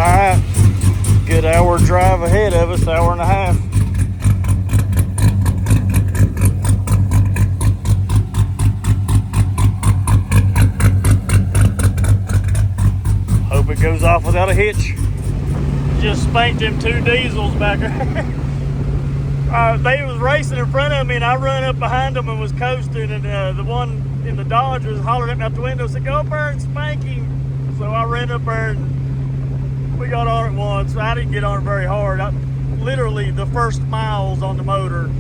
Alright, good hour drive ahead of us, hour and a half. Hope it goes off without a hitch. Just spanked them two diesels back there. They was racing in front of me and I run up behind them and was coasting, and the one in the Dodge was hollering at me out the window, said, "Go up there and spank him." So I ran up there and we got on it once. I didn't get on it very hard. Literally the first miles on the motor,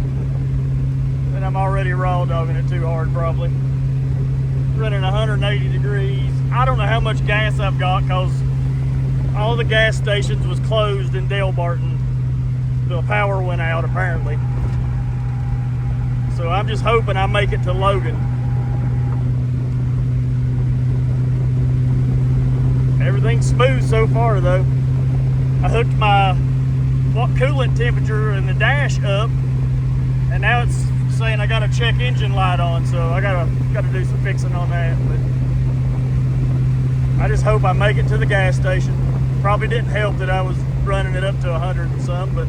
and I'm already raw dogging it too hard probably. Running 180 degrees. I don't know how much gas I've got because all the gas stations was closed in Dale Barton. The power went out apparently. So I'm just hoping I make it to Logan. Everything's smooth so far though. I hooked my coolant temperature in the dash up, and now it's saying I got a check engine light on, so I gotta do some fixing on that. But I just hope I make it to the gas station. Probably didn't help that I was running it up to 100 and some, but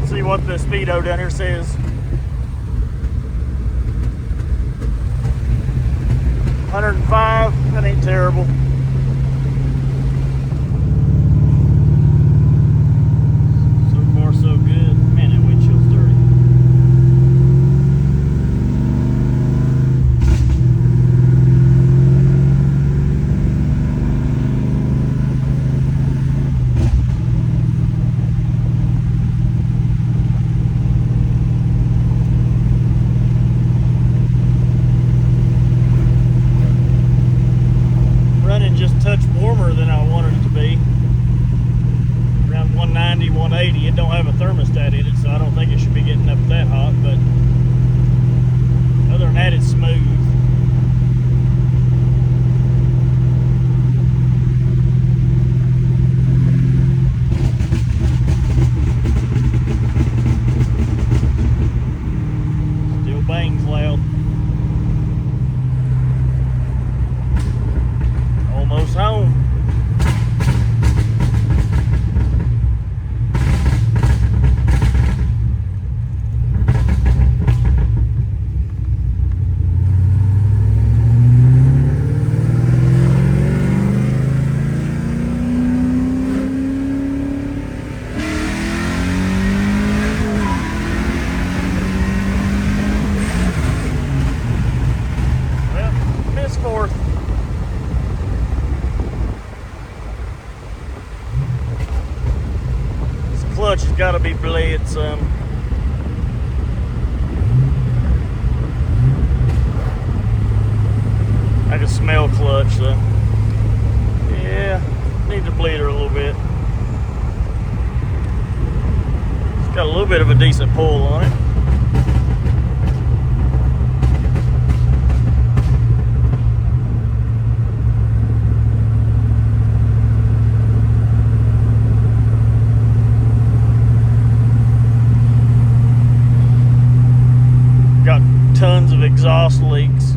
see what the speedo down here says. 105, that ain't terrible. So far so good. Man, that windshield's dirty. Touch warmer than I wanted it to be. Around 190, 180. It don't have a thermostat in it, so I don't think it should be getting up that hot, but other than that, it's smooth. Still bangs loud. Almost home. Well, missed fourth. Clutch has got to be bled some. I can smell clutch, so yeah, need to bleed her a little bit. It's got a little bit of a decent pull on it. Tons of exhaust leaks.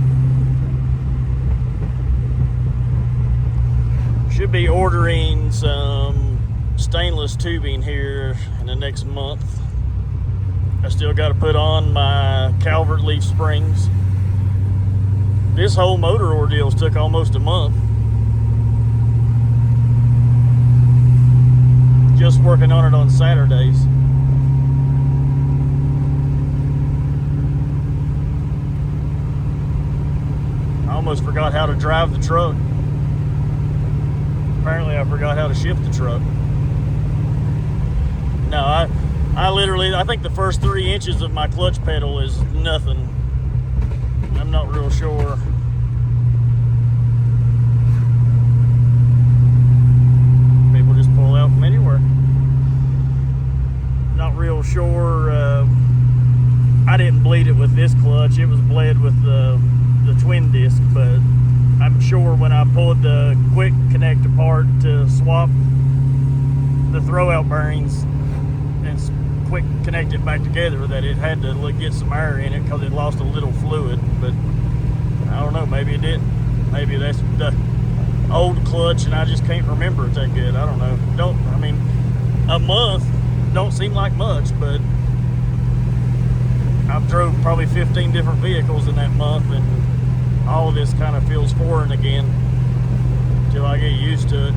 Should be ordering some stainless tubing here in the next month. I still got to put on my Calvert leaf springs. This whole motor ordeal took almost a month. Just working on it on Saturdays. I almost forgot how to drive the truck. Apparently I forgot how to shift the truck. No, I literally, I think the first 3 inches of my clutch pedal is nothing. I'm not real sure. People just pull out from anywhere. Not real sure. I didn't bleed it with this clutch. It was bled with the twin disc, but I'm sure when I pulled the quick connect apart to swap the throwout bearings and quick connect it back together, that it had to get some air in it because it lost a little fluid. But I don't know, maybe it didn't. Maybe that's old clutch and I just can't remember it that good. I don't know. I mean, a month don't seem like much, but I've drove probably 15 different vehicles in that month, and all of this kind of feels foreign again until I get used to it.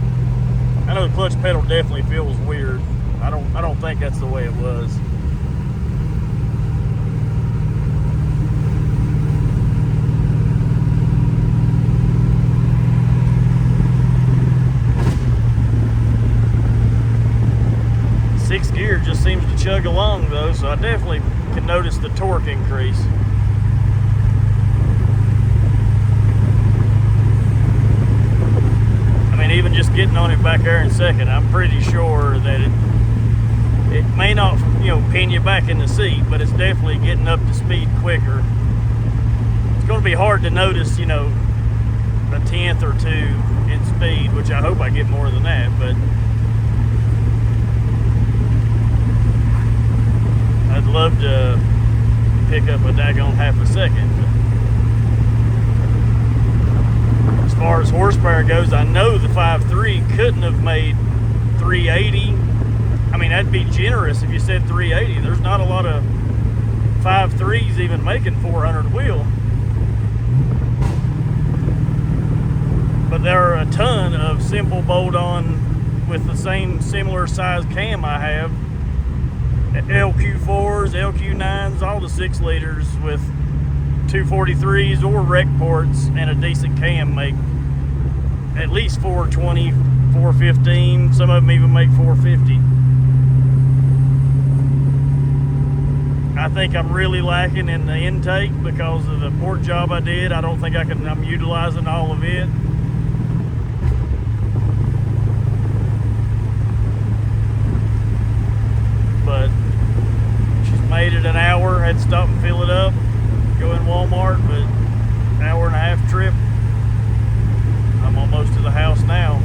I know the clutch pedal definitely feels weird. I don't think that's the way it was. Sixth gear just seems to chug along though, so I definitely can notice the torque increase. I mean, even just getting on it back there in second, I'm pretty sure that it may not, pin you back in the seat, but it's definitely getting up to speed quicker. It's going to be hard to notice, a tenth or two in speed, which I hope I get more than that, but I'd love to pick up a daggone half a second. But as far as horsepower goes, I know the 5.3 couldn't have made 380. I mean, that'd be generous if you said 380. There's not a lot of 5.3s even making 400 wheel. But there are a ton of simple bolt-on with the same similar size cam I have. LQ4s, LQ9s, all the 6 liters with 243s or rec ports and a decent cam make at least 420, 415. Some of them even make 450. I think I'm really lacking in the intake because of the port job I did. I don't think I'm utilizing all of it. But made it an hour, had to stop and fill it up, go in Walmart, but hour and a half trip. I'm almost to the house now.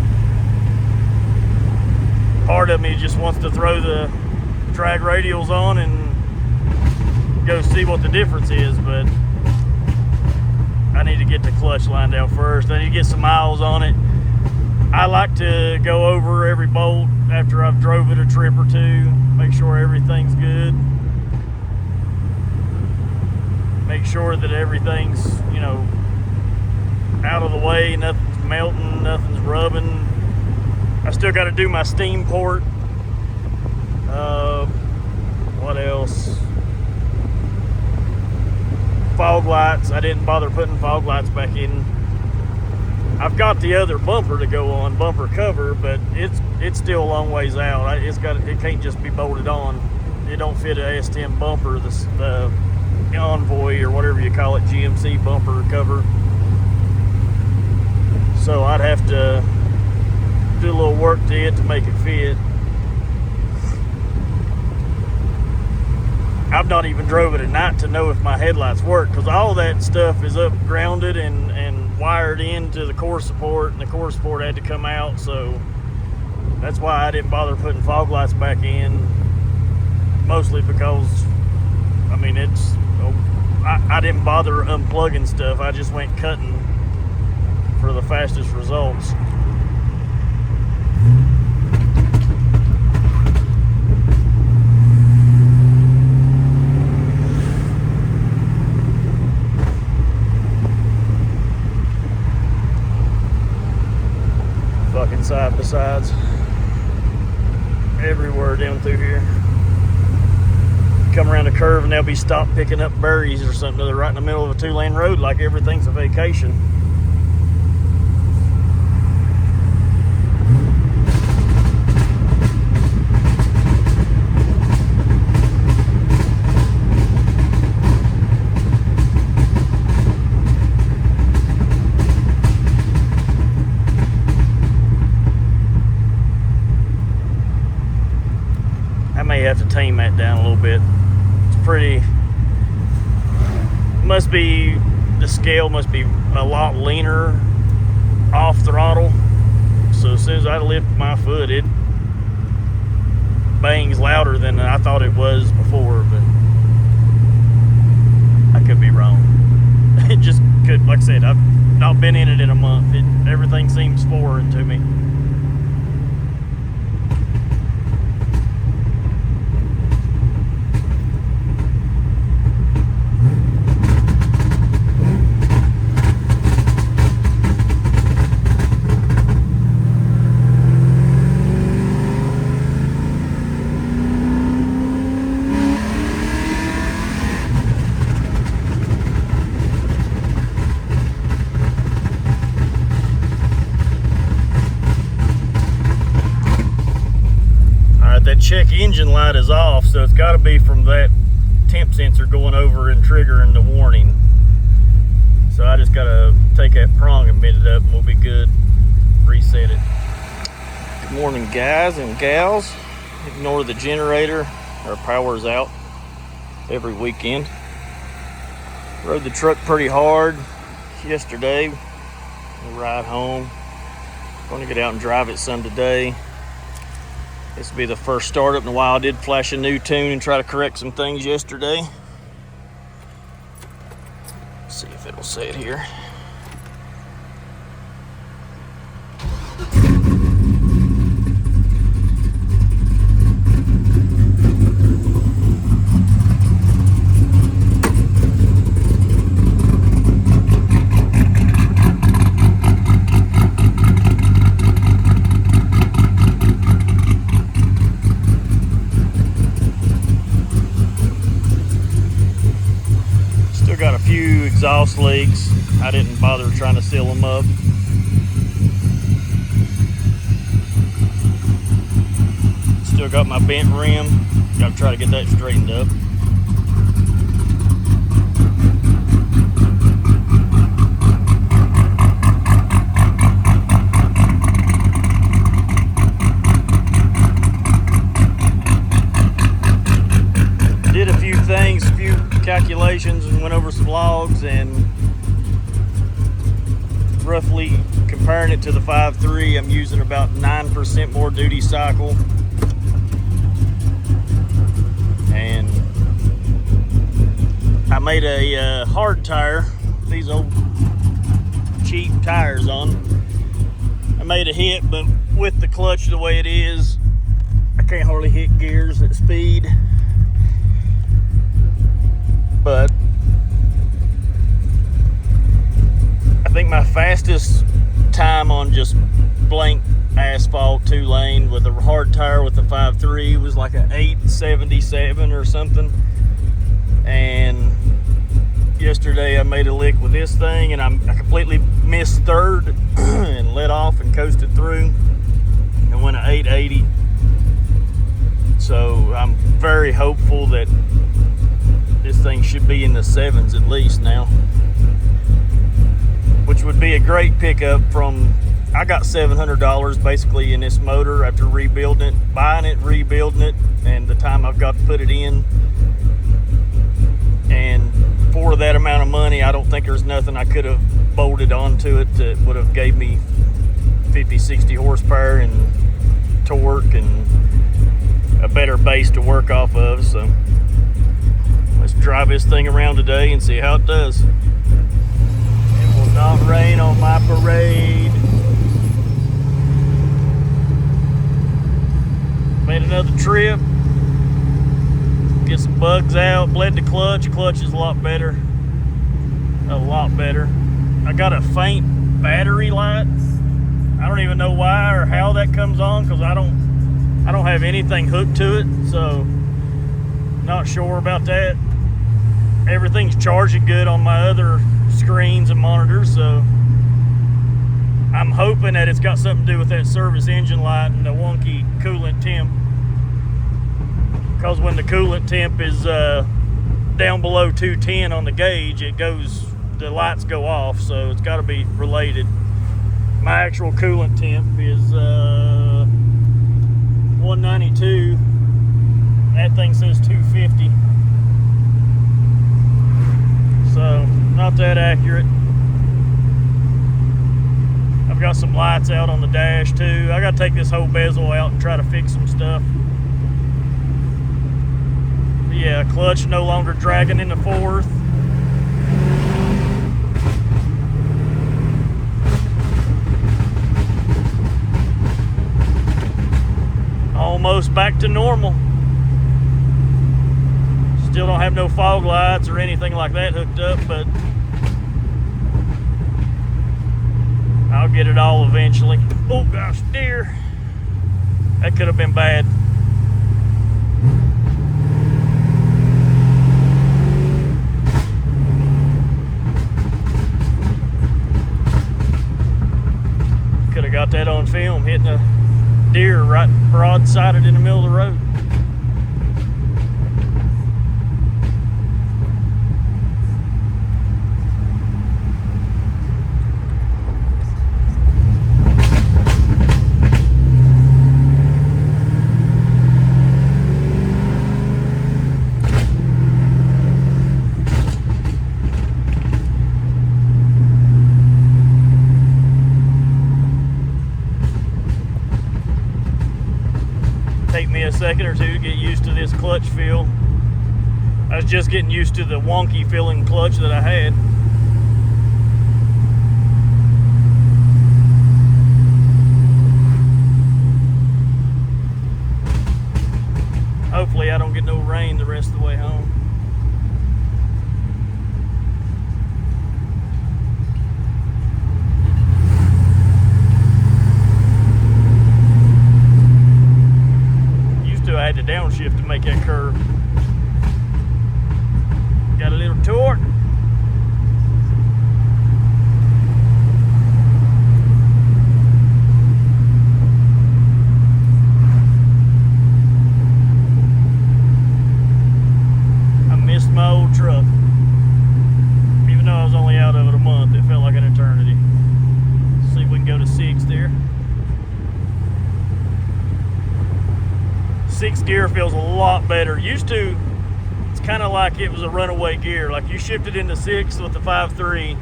Part of me just wants to throw the drag radials on and go see what the difference is, but I need to get the clutch lined out first. I need to get some miles on it. I like to go over every bolt after I've drove it a trip or two, make sure everything's good. Make sure that everything's, out of the way, nothing's melting, nothing's rubbing. I still got to do my steam port. What else? Fog lights. I didn't bother putting fog lights back in. I've got the other bumper to go on, bumper cover, but it's still a long ways out. It can't just be bolted on. It don't fit a S10 bumper. The Envoy or whatever you call it, GMC bumper cover. So I'd have to do a little work to it to make it fit. I've not even drove it at night to know if my headlights work, because all that stuff is up grounded and wired into the core support, and the core support had to come out, so that's why I didn't bother putting fog lights back in, mostly because I didn't bother unplugging stuff. I just went cutting for the fastest results. Fucking side by sides everywhere down through here. Come around a curve and they'll be stopped picking up berries or something. They're right in the middle of a 2-lane road like everything's a vacation. I may have to tame that down a little bit. Pretty, the scale must be a lot leaner off throttle, so as soon as I lift my foot it bangs louder than I thought it was before, but I could be wrong. It just could, like I said, not been in it in a month. Everything seems foreign to me. That check engine light is off, so it's got to be from that temp sensor going over and triggering the warning. So I just got to take that prong and bend it up and we'll be good. Reset it. Good morning, guys and gals. Ignore the generator. Our power's out every weekend. Rode the truck pretty hard yesterday. We'll ride home. Going to get out and drive it some today. This will be the first startup in a while. I did flash a new tune and try to correct some things yesterday. Let's see if it'll say it here. Got a few exhaust leaks. I didn't bother trying to seal them up. Still got my bent rim. Got to try to get that straightened up. Did a few things, a few calculations, and went over some logs, and roughly comparing it to the 5.3, I'm using about 9% more duty cycle. And I made a hard tire, these old cheap tires on. I made a hit, but with the clutch the way it is, I can't hardly hit gears at speed. But I think my fastest time on just blank asphalt 2-lane with a hard tire with the 5.3 was like an 8.77 or something. And yesterday I made a lick with this thing, and I completely missed third and let off and coasted through and went at 8.80. So I'm very hopeful that this thing should be in the 7s at least now, which would be a great pickup from, I got $700 basically in this motor after rebuilding it, buying it, rebuilding it, and the time I've got to put it in. And for that amount of money, I don't think there's nothing I could have bolted onto it that would have gave me 50, 60 horsepower and torque and a better base to work off of. So let's drive this thing around today and see how it does. It will not rain on my parade. Made another trip. Get some bugs out. Bled the clutch. Clutch is a lot better. A lot better. I got a faint battery light. I don't even know why or how that comes on, because I don't have anything hooked to it, so not sure about that. Everything's charging good on my other screens and monitors, so I'm hoping that it's got something to do with that service engine light and the wonky coolant temp, because when the coolant temp is down below 210 on the gauge, the lights go off, so it's got to be related. My actual coolant temp is 192. That thing says 250. So, not that accurate. I've got some lights out on the dash too. I got to take this whole bezel out and try to fix some stuff. But yeah, clutch no longer dragging in the fourth. almost back to normal. Still don't have no fog lights or anything like that hooked up, but I'll get it all eventually. Oh gosh, deer. That could have been bad. Could have got that on film, hitting a deer right broadsided in the middle of the road. Take me a second or two to get used to this clutch feel. I was just getting used to the wonky feeling clutch that I had. Hopefully I don't get no rain the rest of the way home. I had to downshift to make that curve. Got a little torque. I missed my old truck. Even though I was only out of it a month, it felt like an eternity. Let's see if we can go to 6 there. 6 gear feels a lot better. Used to, it's kind of like it was a runaway gear. Like you shifted into 6 with the 5.3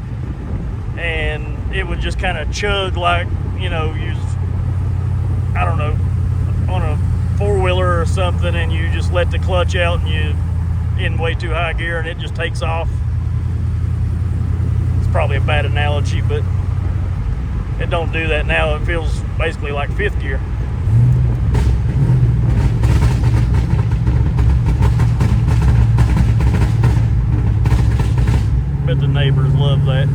and it would just kind of chug like, you know, I don't know, on a 4-wheeler or something, and you just let the clutch out and you in way too high gear and it just takes off. It's probably a bad analogy, but it don't do that now. It feels basically like 5th gear. Bet the neighbors love that.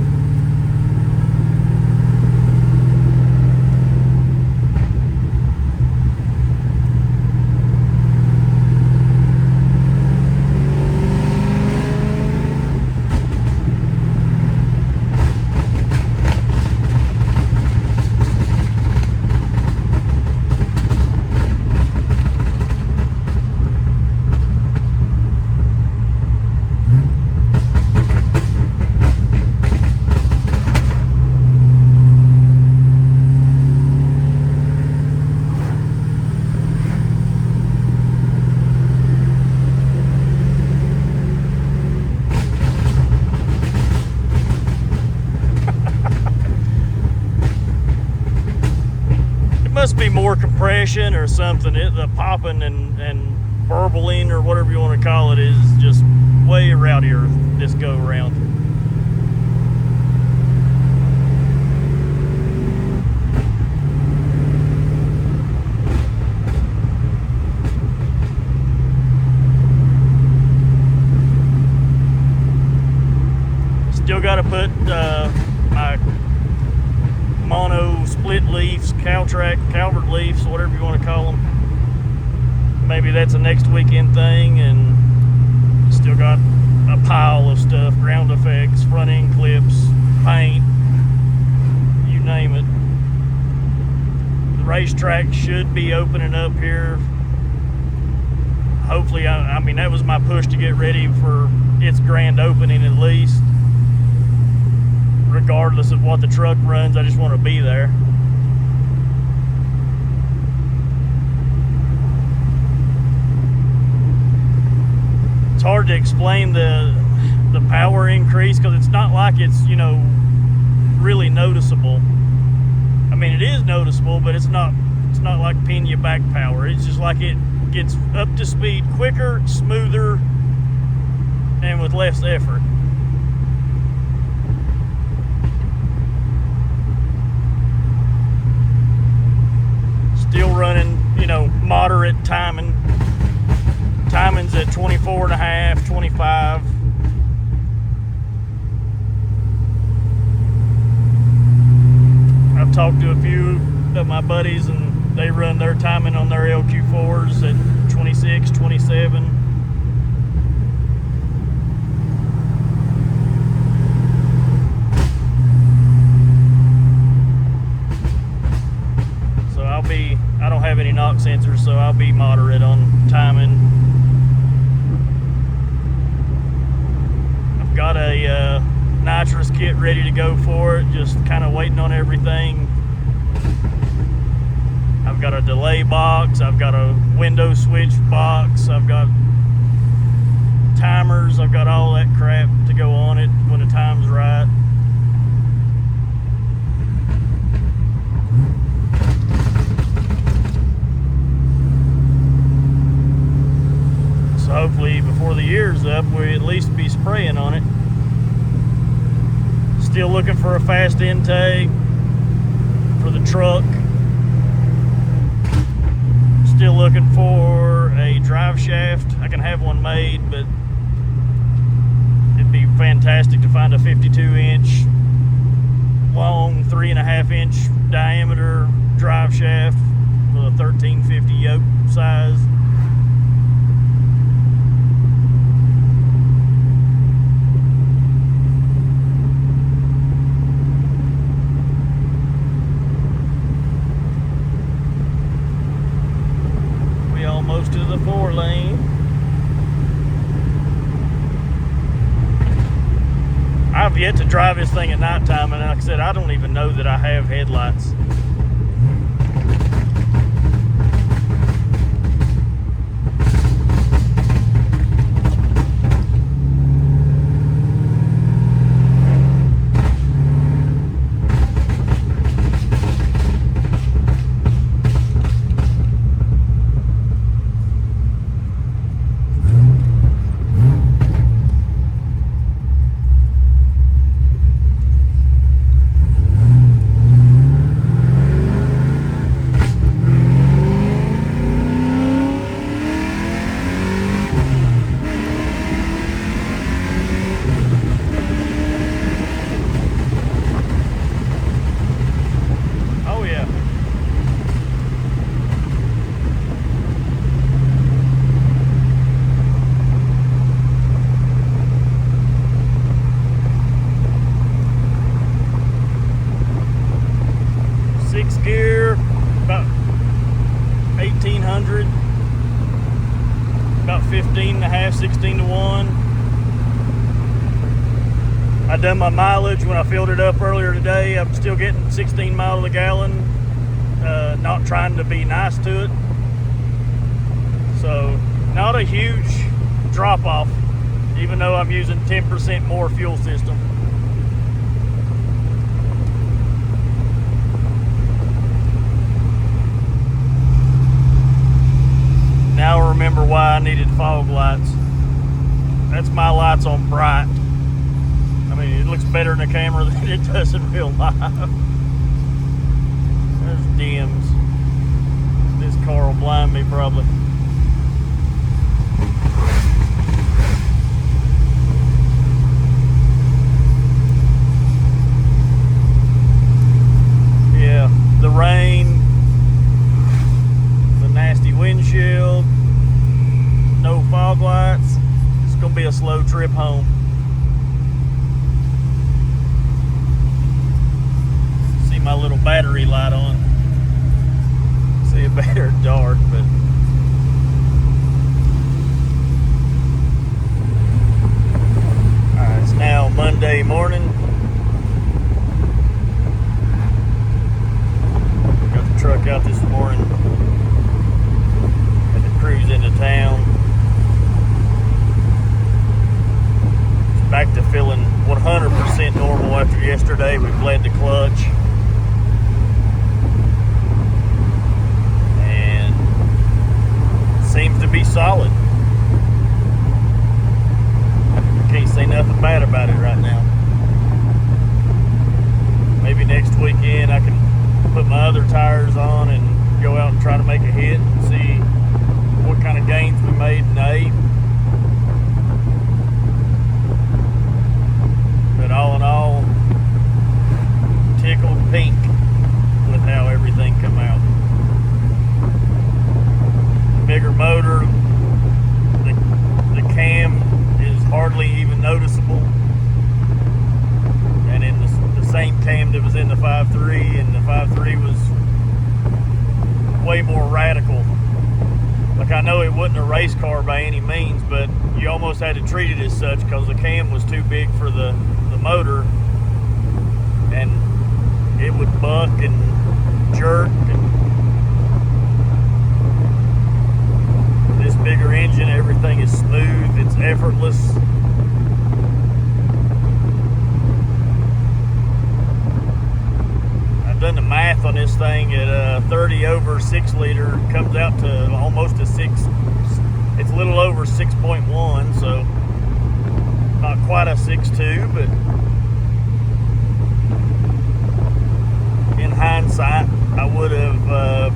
Must be more compression or something. The popping and burbling or whatever you want to call it is just way rowdier this go around. Still got to put my mono split leaves, Calvert leaves, whatever you want to call them. Maybe that's a next weekend thing. And still got a pile of stuff, ground effects, front end clips, paint, you name it. The racetrack should be opening up here. Hopefully, I mean, that was my push to get ready for its grand opening at least. Regardless of what the truck runs, I just want to be there. It's hard to explain the power increase because it's not like it's, you know, really noticeable. I mean, it is noticeable, but it's not like Pena back power. It's just like it gets up to speed quicker, smoother, and with less effort. Still running, you know, moderate time 24.5, 25. I've talked to a few of my buddies, and they run their timing on their LQ4s at 26, 27. I don't have any knock sensors, so I'll be moderate on timing. I've got a nitrous kit ready to go for it, just kind of waiting on everything. I've got a delay box, I've got a window switch box, I've got timers, I've got all that crap to go on it when the time's right. Hopefully before the year's up, we'll at least be spraying on it. Still looking for a fast intake for the truck. Still looking for a drive shaft. I can have one made, but it'd be fantastic to find a 52-inch long, 3.5-inch diameter drive shaft with a 1350 yoke size. Almost to the 4-lane. I've yet to drive this thing at nighttime, and like I said, I don't even know that I have headlights. Gear, about 1800, about 15.5, 16 to 1. I done my mileage when I filled it up earlier today. I'm still getting 16 miles to the gallon, not trying to be nice to it. So not a huge drop off, even though I'm using 10% more fuel system. Now I remember why I needed fog lights. That's my lights on bright. I mean, it looks better in the camera than it does in real life. There's dims. This car will blind me probably. Yeah, the rain, the nasty windshield, no fog lights. It's gonna be a slow trip home. See my little battery light on. See it better dark, but alright, it's now Monday morning. Got the truck out this morning. Had to cruise into town. Back to feeling 100% normal after yesterday. We bled the clutch. And it seems to be solid. Can't say nothing bad about it right now. Maybe next weekend I can put my other tires on and go out and try to make a hit and see what kind of gains we made in the 8. tickled pink with how everything come out. Bigger motor, the cam is hardly even noticeable, and in the same cam that was in the 5.3, and the 5.3 was way more radical. Like, I know it wasn't a race car by any means, but you almost had to treat it as such because the cam was too big for the motor, and it would buck and jerk. And this bigger engine, everything is smooth, it's effortless. I've done the math on this thing at 30 over 6 liter, comes out to almost a 6. It's a little over 6.1, so not quite a 6.2, but in hindsight, I would have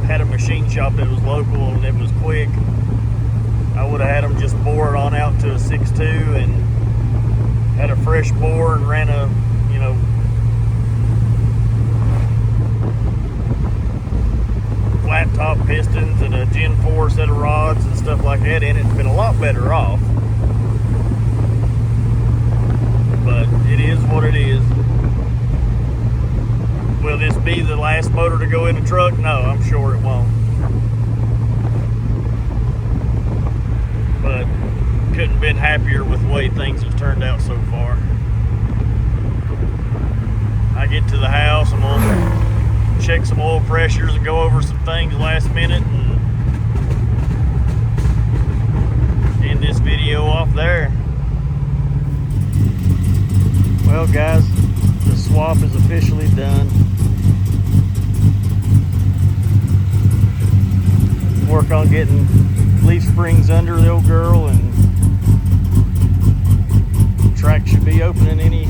had a machine shop that was local and it was quick. I would have had them just bore it on out to a 6.2 and had a fresh bore and ran a, you know, flat top pistons and a Gen 4 set of rods and stuff like that in it. It's been a lot better off, but it is what it is. Will this be the last motor to go in the truck? No, I'm sure it won't. But couldn't have been happier with the way things have turned out so far. I get to the house, I'm gonna check some oil pressures and go over some things last minute and end this video off there. Well, guys, the swap is officially done. Work on getting leaf springs under the old girl, and track should be opening any